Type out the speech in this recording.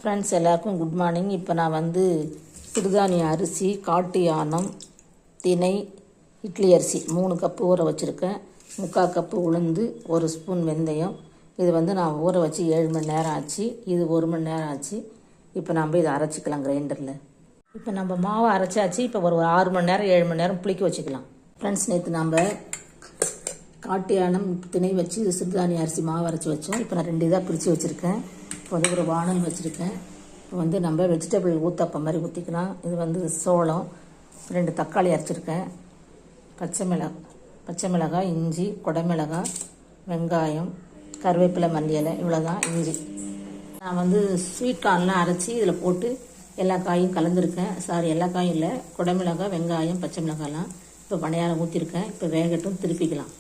Friends எல்லாருக்கும் good morning. இப்போ நான் வந்து சிறுதானிய அரிசி, காட்டு யானம், திணை, இட்லி அரிசி 3 கப்பு ஊற வச்சுருக்கேன். 3/4 கப்பு உளுந்து, 1 ஸ்பூன் வெந்தயம். இது வந்து நான் ஊற வச்சு 7 மணி நேரம் ஆச்சு. இது 1 மணி நேரம் ஆச்சு. இப்போ நம்ம இதை அரைச்சிக்கலாம் கிரைண்டரில். இப்போ நம்ம மாவை அரைச்சாச்சு. இப்போ ஒரு 6 மணி நேரம் 7 மணி நேரம் புளிக்க வச்சுக்கலாம். ஃப்ரெண்ட்ஸ், நேற்று நம்ம காட்டு யானம், திணை வச்சு சிறுதானிய அரிசி மாவு அரைச்சி வச்சோம். இப்போ நான் 2 இதாக பிரித்து வச்சுருக்கேன். இப்போ வந்து ஒரு வானல் வச்சுருக்கேன். இப்போ வந்து நம்ம வெஜிடபிள் ஊத்தப்பம் மாதிரி ஊற்றிக்கலாம். இது வந்து சோளம், 2 தக்காளி அரைச்சிருக்கேன், பச்சை மிளகாய், இஞ்சி, குடமிளகாய், வெங்காயம், கருவேப்பிலை, மல்லி இலை, இவ்வளோதான். இஞ்சி நான் வந்து ஸ்வீட் கார்ன்லாம் அரைச்சி இதில் போட்டு எல்லா காயும் கலந்துருக்கேன். எல்லா காயும் இல்லை, குடமிளகாய், வெங்காயம், பச்சை மிளகாய்லாம் இப்போ பனையாரம் ஊற்றிருக்கேன். இப்போ வேகட்டும், திருப்பிக்கலாம்.